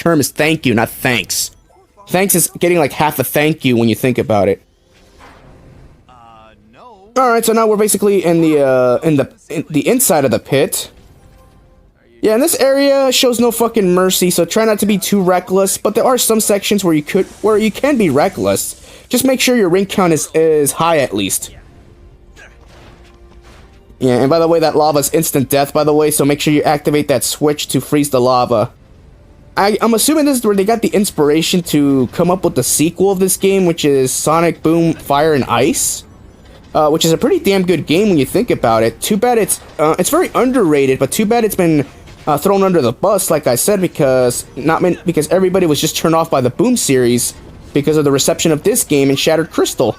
term is thank you, not thanks. Thanks is getting like half a thank you when you think about it. No. Alright, so now we're basically in the inside of the pit. Yeah, and this area shows no fucking mercy, so try not to be too reckless, but there are some sections where you can be reckless. Just make sure your ring count is high at least. Yeah, and by the way, that lava's instant death, by the way, so make sure you activate that switch to freeze the lava. I'm assuming this is where they got the inspiration to come up with the sequel of this game, which is Sonicboom Fire and Ice. Which is a pretty damn good game when you think about it. Too bad it's very underrated, but too bad it's been thrown under the bus, like I said, because everybody was just turned off by the Boom series because of the reception of this game and Shattered Crystal.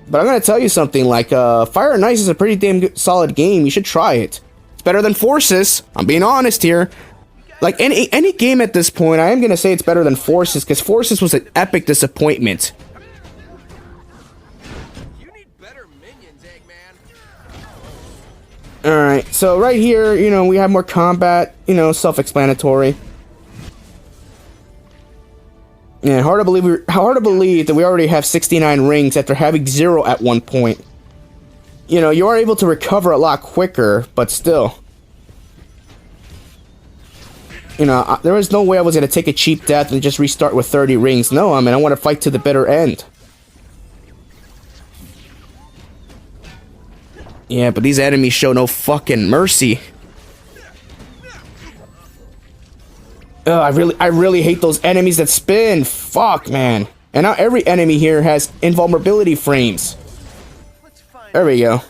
But I'm gonna tell you something, like, Fire and Ice is a pretty damn good, solid game. You should try it. It's better than Forces. I'm being honest here. Like, any game at this point, I am gonna say it's better than Forces, because Forces was an epic disappointment. You need better minions, Eggman. Alright, so right here, you know, we have more combat, you know, self-explanatory. Yeah, hard to believe that we already have 69 rings after having 0 at one point. You know, you are able to recover a lot quicker, but still. You know, there was no way I was going to take a cheap death and just restart with 30 rings. No, I mean, I want to fight to the bitter end. Yeah, but these enemies show no fucking mercy. I really hate those enemies that spin. Fuck, man. And now every enemy here has invulnerability frames. There we go.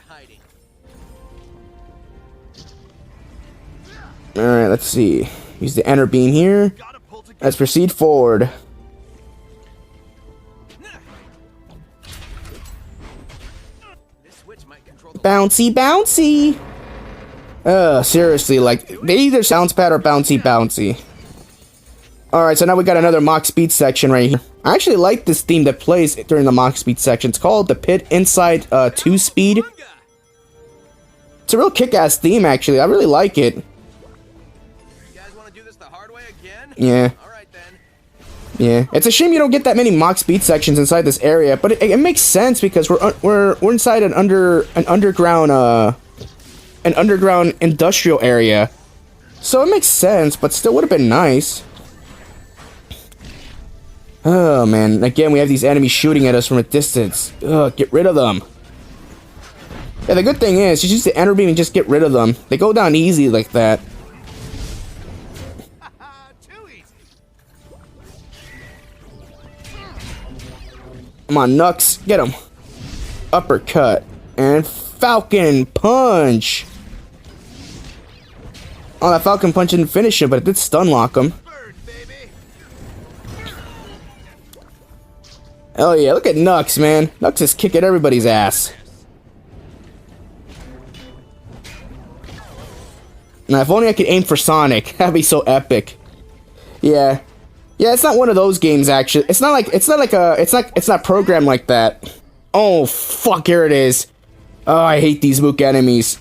Alright, let's see. Use the enter beam here. Let's proceed forward. Bouncy, bouncy! Seriously, like, they either sounds bad or bouncy, bouncy. Alright, so now we got another Mach Speed section right here. I actually like this theme that plays during the Mach Speed section. It's called the Pit Inside 2 Speed. It's a real kick-ass theme, actually. I really like it. You guys want to do this the hard way again? Yeah. Alright then. Yeah. It's a shame you don't get that many Mach Speed sections inside this area, but it makes sense because we're inside an underground industrial area. So it makes sense, but still would have been nice. Oh, man. Again, we have these enemies shooting at us from a distance. Ugh, get rid of them. Yeah, the good thing is, you use the enter beam and just get rid of them. They go down easy like that. Too easy. Come on, Nux. Get him. Uppercut. And Falcon Punch. Oh, that Falcon Punch didn't finish him, but it did stun lock him. Oh yeah, look at Nux, man. Nux is kicking everybody's ass. Now, if only I could aim for Sonic. That'd be so epic. Yeah. Yeah, it's not one of those games, actually. It's not programmed like that. Oh, fuck, here it is. Oh, I hate these Mook enemies.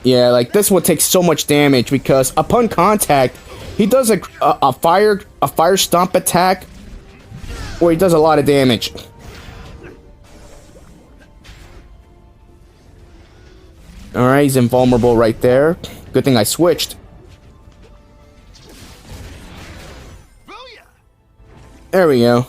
Yeah, like, this one takes so much damage because upon contact, he does a fire stomp attack where he does a lot of damage. Alright, he's invulnerable right there. Good thing I switched. There we go.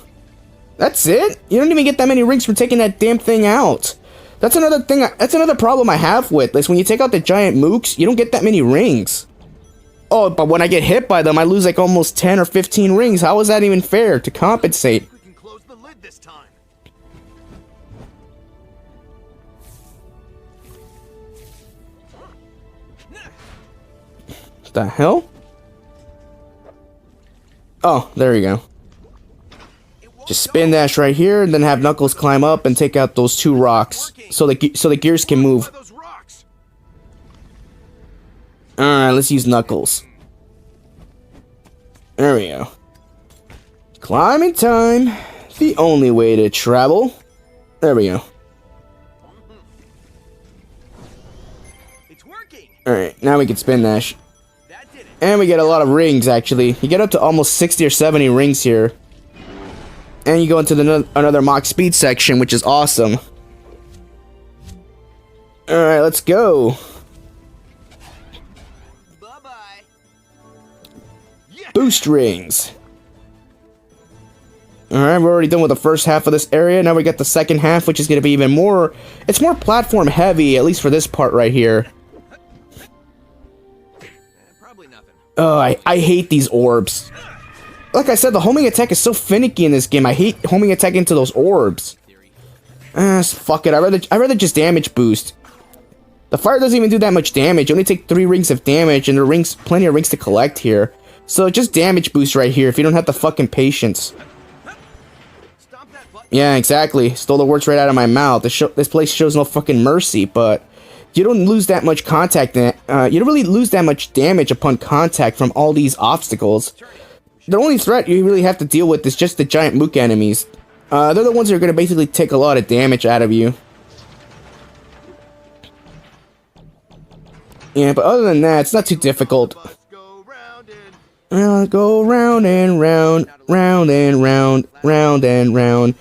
That's it? You don't even get that many rings from taking that damn thing out. That's another thing. That's another problem I have with this. When you take out the giant mooks, you don't get that many rings. Oh, but when I get hit by them, I lose like almost 10 or 15 rings. How is that even fair to compensate? We can close the lid this time. What the hell? Oh, there you go. Just spin dash right here, and then have Knuckles climb up and take out those 2 rocks, so the gears can move. Alright, let's use Knuckles. There we go. Climbing time. The only way to travel. There we go. It's working. Alright, now we can spin dash. That did it. And we get a lot of rings, actually. You get up to almost 60 or 70 rings here. And you go into another Mach Speed section, which is awesome. Alright, let's go. Bye-bye. Boost rings. Alright, we're already done with the first half of this area. Now we got the second half, which is going to be even more... It's more platform heavy, at least for this part right here. Probably nothing. Oh, I hate these orbs. Like I said, the homing attack is so finicky in this game. I hate homing attack into those orbs. Fuck it. I'd rather just damage boost. The fire doesn't even do that much damage. You only take 3 rings of damage, and there are plenty of rings to collect here. So just damage boost right here if you don't have the fucking patience. Yeah, exactly. Stole the words right out of my mouth. This place shows no fucking mercy, but you don't lose that much contact. You don't really lose that much damage upon contact from all these obstacles. The only threat you really have to deal with is just the giant mook enemies. They're the ones that are going to basically take a lot of damage out of you. Yeah, but other than that, it's not too difficult. Go round and round, round and round, round and round.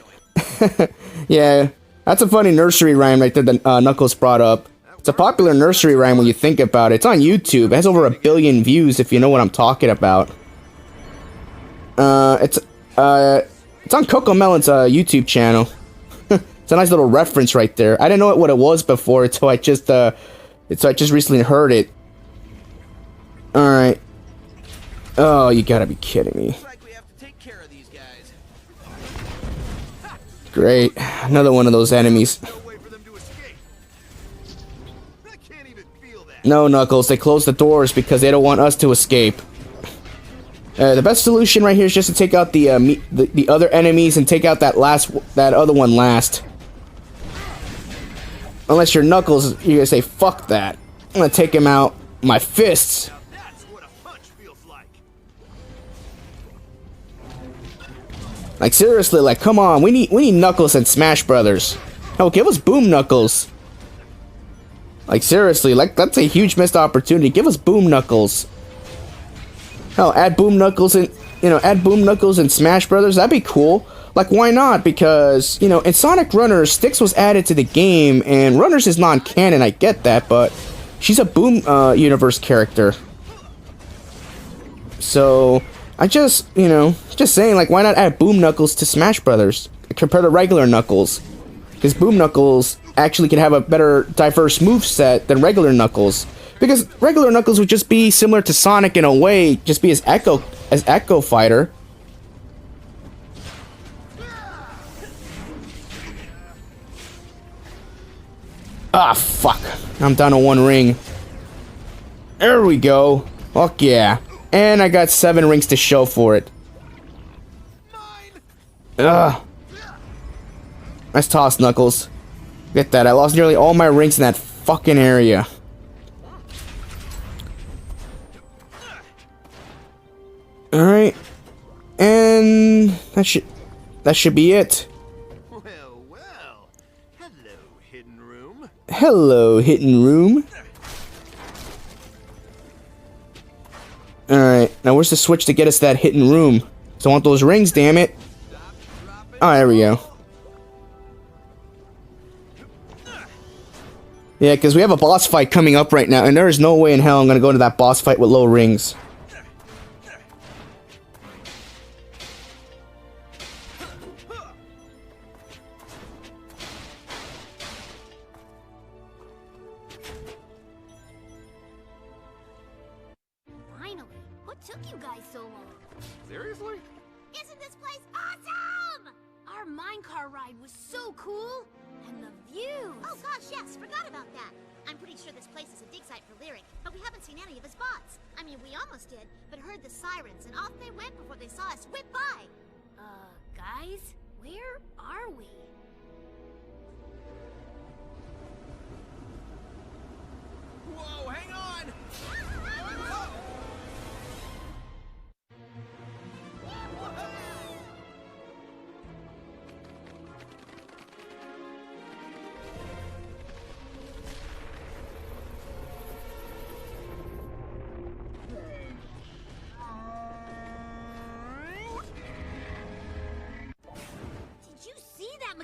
Yeah, that's a funny nursery rhyme right there that Knuckles brought up. It's a popular nursery rhyme when you think about it. It's on YouTube. It has over 1 billion views if you know what I'm talking about. It's on Coco Melon's YouTube channel. It's a nice little reference right there. I didn't know what it was before until I just recently heard it. All right. Oh, you gotta be kidding me. Like we have to take care of these guys. Great, another one of those enemies. No way for them to escape. I can't even feel that. No, Knuckles, they closed the doors because they don't want us to escape. The best solution right here is just to take out the other enemies and take out that other one last. Unless you're Knuckles, you're gonna say, fuck that. I'm gonna take him out with my fists. Now that's what a punch feels like. Like seriously, like come on, we need Knuckles and Smash Brothers. Oh, give us Boom Knuckles. Like seriously, like that's a huge missed opportunity. Give us Boom Knuckles. Hell, add Boom Knuckles and add Boom Knuckles and Smash Brothers. That'd be cool. Like why not? Because in Sonic Runners, Styx was added to the game, and Runners is non-canon. I get that, but she's a Boom universe character. So I just saying, like, why not add Boom Knuckles to Smash Brothers compared to regular Knuckles? Because Boom Knuckles actually can have a better diverse moveset than regular Knuckles. Because regular Knuckles would just be similar to Sonic in a way, just be as Echo Fighter. Ah, fuck. I'm down to 1 ring. There we go. Fuck yeah. And I got 7 rings to show for it. Ugh. Nice toss, Knuckles. Get that. I lost nearly all my rings in that fucking area. Alright. And that should be it. Well. Hello, hidden room. Hello, hidden room. Alright, now where's the switch to get us that hidden room? So I want those rings, damn it. Oh, there we go. Yeah, because we have a boss fight coming up right now, and there is no way in hell I'm going to go into that boss fight with low rings. Finally, what took you guys so long? Seriously? Isn't this place awesome? Our minecart ride was so cool, and the views. Oh gosh, yes, forgot about that. I'm pretty sure this place is a dig site for Lyric, but we haven't seen any of his bots. I mean, we almost did, but heard the sirens, and off they went before they saw us whip by. Guys, where are we? Whoa, hang on!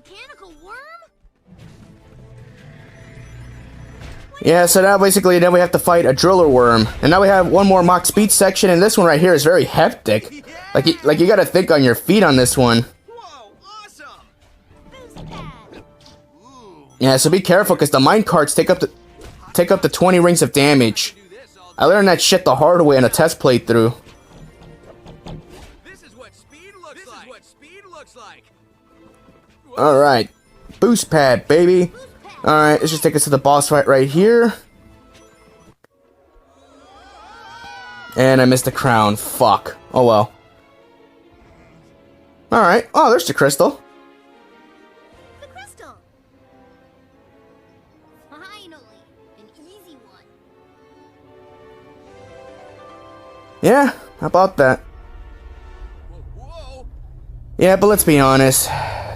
mechanical worm? Yeah, so now basically then we have to fight a driller worm. And now we have one more mock speed section, and this one right here is very hectic. Like you gotta think on your feet on this one. Whoa, awesome! Boost pad. Ooh, Yeah, so be careful because the mine carts take up to 20 rings of damage. do this all I learned that shit the hard way in a test playthrough. This is what speed looks like. Alright. Boost pad, baby. Alright, let's just take us to the boss fight right here. And I missed the crown. Fuck. Oh well. Alright. Oh, there's the crystal. The crystal. Finally, an easy one. Yeah, how about that? Whoa! Yeah, but let's be honest.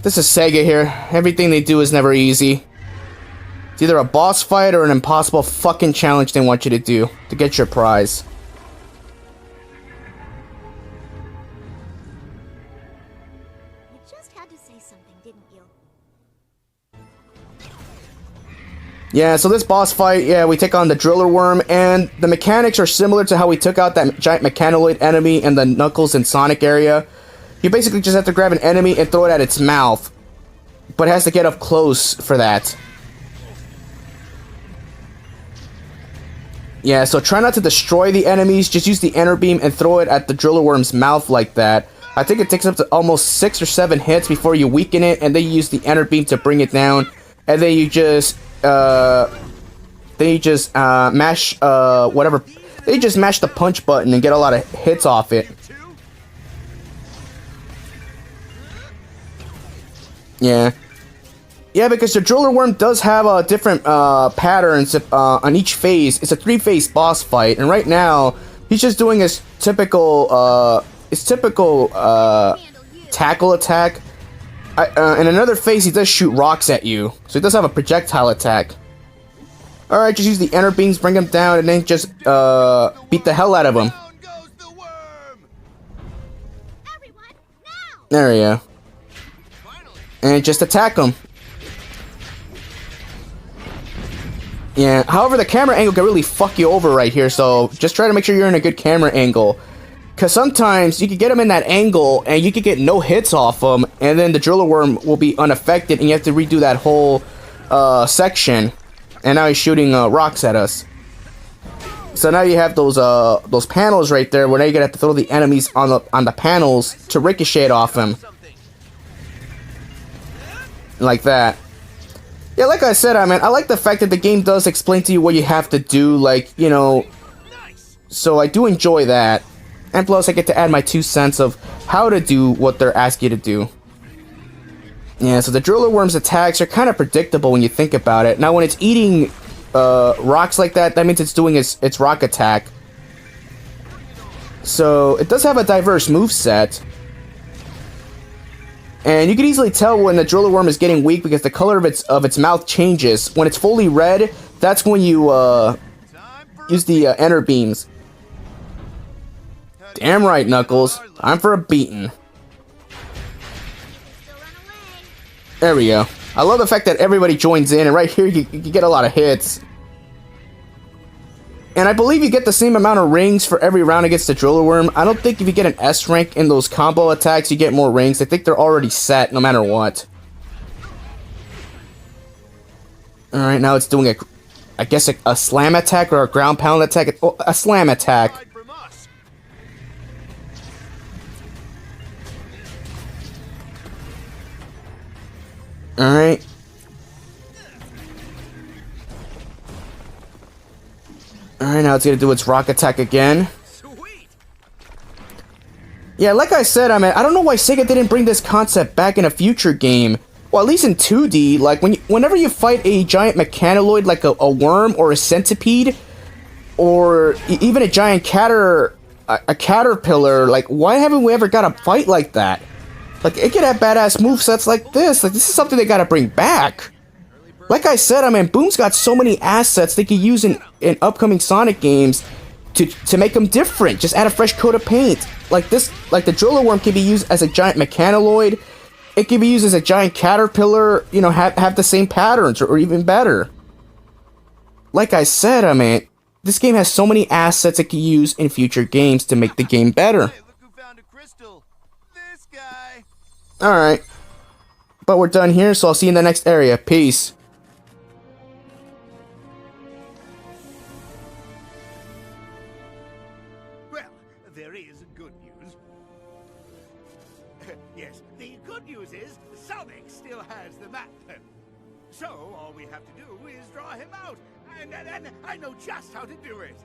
This is SEGA here. Everything they do is never easy. It's either a boss fight or an impossible fucking challenge they want you to do to get your prize. You just had to say something, didn't you? Yeah, so this boss fight, yeah, we take on the driller worm, and the mechanics are similar to how we took out that giant mechanoid enemy in the Knuckles and Sonic area. You basically just have to grab an enemy and throw it at its mouth, but it has to get up close for that. Yeah, so try not to destroy the enemies, just use the enter beam and throw it at the driller worm's mouth like that. I think it takes up to almost 6 or 7 hits before you weaken it, and then you use the enter beam to bring it down, and then you just mash whatever. They just mash the punch button and get a lot of hits off it. Yeah. Yeah, because the driller worm does have different patterns on each phase. It's a 3-phase boss fight, and right now he's just doing his typical tackle attack. In another phase, he does shoot rocks at you, so he does have a projectile attack. All right, just use the enter beams, bring him down, and then just beat the hell out of him. Down goes the worm! Everyone, now! There we go. Finally! And just attack him. Yeah, however, the camera angle can really fuck you over right here, so just try to make sure you're in a good camera angle. Because sometimes you can get him in that angle, and you can get no hits off him, and then the driller worm will be unaffected, and you have to redo that whole section. And now he's shooting rocks at us. So now you have those panels right there, where now you're gonna have to throw the enemies on the panels to ricochet off him. Like that. Yeah, like I said, I like the fact that the game does explain to you what you have to do, like, you know, so I do enjoy that. And plus, I get to add my 2 cents of how to do what they're asking you to do. Yeah, so the driller worm's attacks are kind of predictable when you think about it. Now, when it's eating rocks like that, that means it's doing its rock attack. So, it does have a diverse moveset. And you can easily tell when the driller worm is getting weak because the color of its mouth changes. When it's fully red, that's when you use the enter beams. Damn right, Knuckles. I'm for a beating. Still run away. There we go. I love the fact that everybody joins in, and right here you get a lot of hits. And I believe you get the same amount of rings for every round against the driller worm. I don't think if you get an S rank in those combo attacks, you get more rings. I think they're already set no matter what. Alright, now it's doing I guess a slam attack or a ground pound attack. Oh, a slam attack. Alright. Alright, now it's gonna do its rock attack again. Sweet. Yeah, like I said, I don't know why SEGA didn't bring this concept back in a future game. Well, at least in 2D, like, whenever you fight a giant mechanoid like a worm or a centipede, or even a giant caterpillar, like, why haven't we ever got a fight like that? Like, it could have badass movesets like this. Like, this is something they gotta bring back. Like I said, Boom's got so many assets they could use in upcoming Sonic games to make them different. Just add a fresh coat of paint. Like this, like the driller worm can be used as a giant mechanoid. it can be used as a giant caterpillar, you know, have the same patterns or even better. Like I said, I mean, this game has so many assets it can use in future games to make the game better. Hey, look who found a crystal. This guy. Alright. But we're done here, so I'll see you in the next area. Peace. Well, there is good news. Yes, the good news is Sonic still has the map. So all we have to do is draw him out. And I know just how to do it.